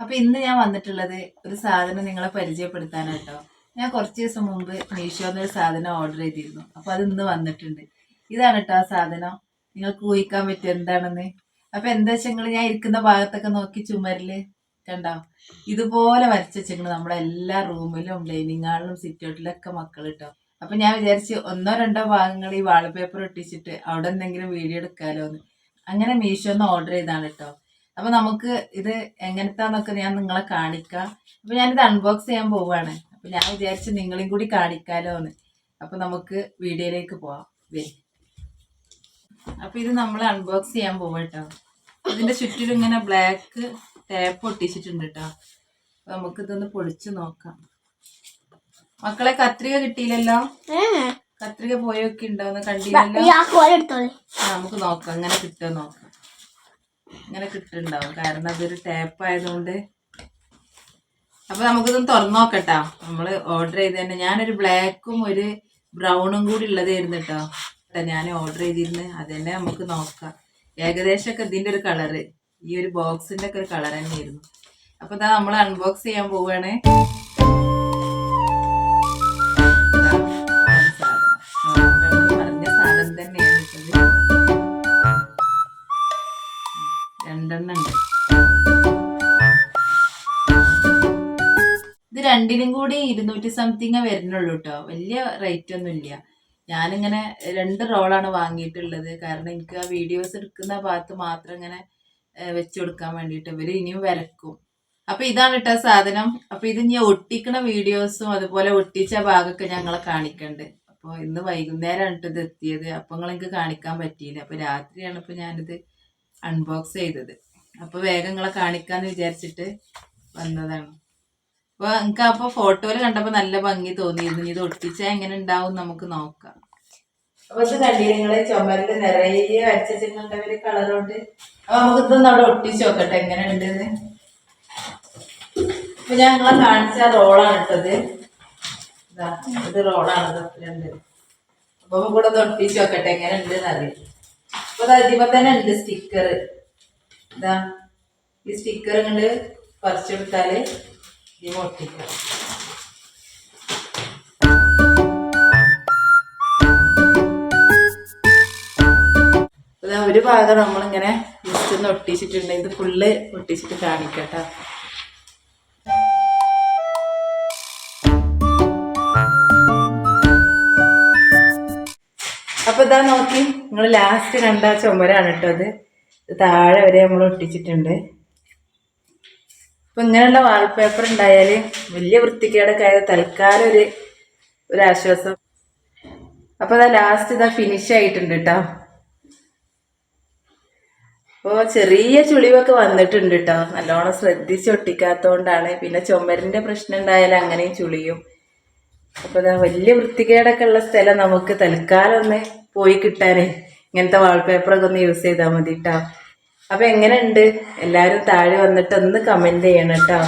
അപ്പൊ ഇന്ന് ഞാൻ വന്നിട്ടുള്ളത് ഒരു സാധനം നിങ്ങളെ പരിചയപ്പെടുത്താനാട്ടോ. ഞാൻ കുറച്ച് ദിവസം മുമ്പ് മീഷോന്ന് ഒരു സാധനം ഓർഡർ ചെയ്തിരുന്നു. അപ്പൊ അത് ഇന്ന് വന്നിട്ടുണ്ട്. ഇതാണ് കേട്ടോ ആ സാധനം. നിങ്ങൾക്ക് ഊഹിക്കാൻ പറ്റും എന്താണെന്ന്. അപ്പൊ എന്താ വെച്ചാൽ ഞാൻ ഇരിക്കുന്ന ഭാഗത്തൊക്കെ നോക്കി ചുമരില് കണ്ടോ, ഇതുപോലെ വരച്ച് വെച്ചിട്ടുണ്ട് നമ്മുടെ എല്ലാ റൂമിലും ഡൈനിങ് ഹാളിലും സിറ്റൗട്ടിലൊക്കെ മക്കൾ കേട്ടോ. അപ്പൊ ഞാൻ വിചാരിച്ച് ഒന്നോ രണ്ടോ ഭാഗങ്ങൾ ഈ വാൾപേപ്പർ ഒട്ടിച്ചിട്ട് അവിടെ എന്തെങ്കിലും വീഡിയോ എടുക്കാലോ എന്ന്. അങ്ങനെ മീഷോന്ന് ഓർഡർ ചെയ്താണ് കേട്ടോ. അപ്പൊ നമുക്ക് ഇത് എങ്ങനത്താന്നൊക്കെ ഞാൻ നിങ്ങളെ കാണിക്കാം. അപ്പൊ ഞാനിത് അൺബോക്സ് ചെയ്യാൻ പോവാണ്. അപ്പൊ ഞാൻ വിചാരിച്ചു നിങ്ങളെയും കൂടി കാണിക്കാലോ എന്ന്. അപ്പൊ നമുക്ക് വീഡിയോയിലേക്ക് പോവാം. അപ്പൊ ഇത് നമ്മൾ അൺബോക്സ് ചെയ്യാൻ പോവാ കേട്ടോ. ഇതിന്റെ ചുറ്റിലും ഇങ്ങനെ ബ്ലാക്ക് ടേപ്പ് ഒട്ടിച്ചിട്ടുണ്ട് കേട്ടോ. അപ്പൊ നമുക്ക് ഇതൊന്ന് പൊളിച്ചു നോക്കാം. മക്കളെ കത്രിക കിട്ടിയില്ലല്ലോ? കത്രിക പോയൊക്കെ ഉണ്ടാവുന്ന കണ്ടില്ലല്ലോ? നമുക്ക് നോക്കാം അങ്ങനെ കിട്ടുമോ നോക്കാം. ഇങ്ങനെ കിട്ടുന്നുണ്ടാവും, കാരണം അതൊരു ടേപ്പ് ആയതുകൊണ്ട്. അപ്പൊ നമുക്കിതൊന്ന് തുറന്നു നോക്കട്ടോ. നമ്മള് ഓർഡർ ചെയ്ത് തന്നെ ഞാനൊരു ബ്ലാക്കും ഒരു ബ്രൗണും കൂടി ഉള്ളതായിരുന്നു കേട്ടോ ഞാൻ ഓർഡർ ചെയ്തിരുന്നു. അത് തന്നെ നമുക്ക് നോക്കാം. ഏകദേശമൊക്കെ ഇതിന്റെ ഒരു കളറ്, ഈ ഒരു ബോക്സിന്റെ ഒക്കെ ഒരു കളർ തന്നെയായിരുന്നു. അപ്പൊ ഇതാ നമ്മൾ അൺബോക്സ് ചെയ്യാൻ പോവാണ്. പറഞ്ഞ സാധനം തന്നെയാണ് രണ്ടെണ്ണം ഉണ്ട്. ഇത് രണ്ടിനും കൂടി 200 സംതിങ് വരുന്നുള്ളൂ കേട്ടോ. വലിയ റേറ്റ് ഒന്നും ഇല്ല. ഞാനിങ്ങനെ 2 റോളാണ് വാങ്ങിയിട്ടുള്ളത്. കാരണം എനിക്ക് ആ വീഡിയോസ് എടുക്കുന്ന ഭാഗത്ത് മാത്രം ഇങ്ങനെ വെച്ചു കൊടുക്കാൻ വേണ്ടിയിട്ട്. ഇവര് ഇനിയും വരക്കും. അപ്പൊ ഇതാണ് കേട്ടോ സാധനം. അപ്പൊ ഇത് ഞാൻ ഒട്ടിക്കണ വീഡിയോസും അതുപോലെ ഒട്ടിച്ച ഭാഗമൊക്കെ ഞങ്ങളെ കാണിക്കണ്ട്. അപ്പോൾ ഇന്ന് വൈകുന്നേരമാണ് കേട്ടോ ഇത് എത്തിയത്. അപ്പൊ നിങ്ങൾക്ക് കാണിക്കാൻ പറ്റിയില്ല. അപ്പൊ രാത്രിയാണ് ഇപ്പൊ ഞാനിത് അൺബോക്സ് ചെയ്തത്. അപ്പൊ വേഗം നിങ്ങളെ കാണിക്കാന്ന് വിചാരിച്ചിട്ട് വന്നതാണ്. അപ്പൊ എനിക്ക് അപ്പൊ ഫോട്ടോയില് കണ്ടപ്പോ നല്ല ഭംഗി തോന്നിയിരുന്നു. ഇത് ഒട്ടിച്ചാൽ എങ്ങനെ ഉണ്ടാവും നമുക്ക് നോക്കാം. അപ്പൊ ഇത് കണ്ടില്ല നിങ്ങള്, ചുമരില് നിറയെ വരച്ചിട്ടുണ്ടവര് കളറുണ്ട്. അപ്പൊ നമുക്ക് ഇതൊന്ന് അവിടെ ഒട്ടിച്ച് നോക്കട്ടെ എങ്ങനെ ഉണ്ടെന്ന്. അപ്പൊ ഞാൻ നിങ്ങളെ കാണിച്ച റോളാണ് ഇട്ടത്. ഇത് റോളാണ് രണ്ട്. അപ്പൊ നമുക്ക് ഇവിടെ ഒട്ടിച്ച് നോക്കട്ടെ എങ്ങനെ ഉണ്ടെന്ന് അറിയാം. അപ്പൊ അതിപ്പോ തന്നെ ഉണ്ട് സ്റ്റിക്കർ. ഇതാ ഈ സ്റ്റിക്കർ ഇങ്ങോട്ട് പറിച്ചെടുത്താല് ഇത് ഒട്ടിക്കാം. ഒരു ഭാഗം നമ്മളിങ്ങനെ ജസ്റ്റ് ഒന്ന് ഒട്ടിച്ചിട്ടുണ്ട്. ഇത് ഫുള്ള് ഒട്ടിച്ചിട്ട് കാണിക്കട്ടോ. അപ്പൊ ഇതാ നോക്കി, നിങ്ങൾ ലാസ്റ്റ് കണ്ട ചുമരാണ് കേട്ടോ അത്. താഴെ വരെ നമ്മൾ ഒട്ടിച്ചിട്ടുണ്ട്. അപ്പൊ ഇങ്ങനെയുള്ള വാൾപേപ്പർ ഉണ്ടായാല് വലിയ വൃത്തിക്കേടൊക്കെ ആയത് തൽക്കാലം ഒരു ആശ്വാസം. അപ്പൊ ഇതാ ലാസ്റ്റ് ഇതാ ഫിനിഷ് ആയിട്ടുണ്ട് കേട്ടോ. അപ്പോൾ ചെറിയ ചുളിവൊക്കെ വന്നിട്ടുണ്ട് കേട്ടോ. നല്ലോണം ശ്രദ്ധിച്ച് ഒട്ടിക്കാത്തതുകൊണ്ടാണ്. പിന്നെ ചുമരിന്റെ പ്രശ്നം ഉണ്ടായാലും അങ്ങനെയും ചുളിയും. അപ്പോൾ ഇതാ വലിയ വൃത്തികേടൊക്കെ ഉള്ള സ്ഥലം നമുക്ക് തൽക്കാലം ഒന്ന് പോയി കിട്ടാനേ ഇങ്ങനത്തെ വാൾപേപ്പറൊക്കെ ഒന്ന് യൂസ് ചെയ്താൽ മതി കേട്ടോ. അപ്പൊ എങ്ങനെയുണ്ട് എല്ലാവരും താഴെ വന്നിട്ട് ഒന്ന് കമന്റ് ചെയ്യണം കേട്ടോ.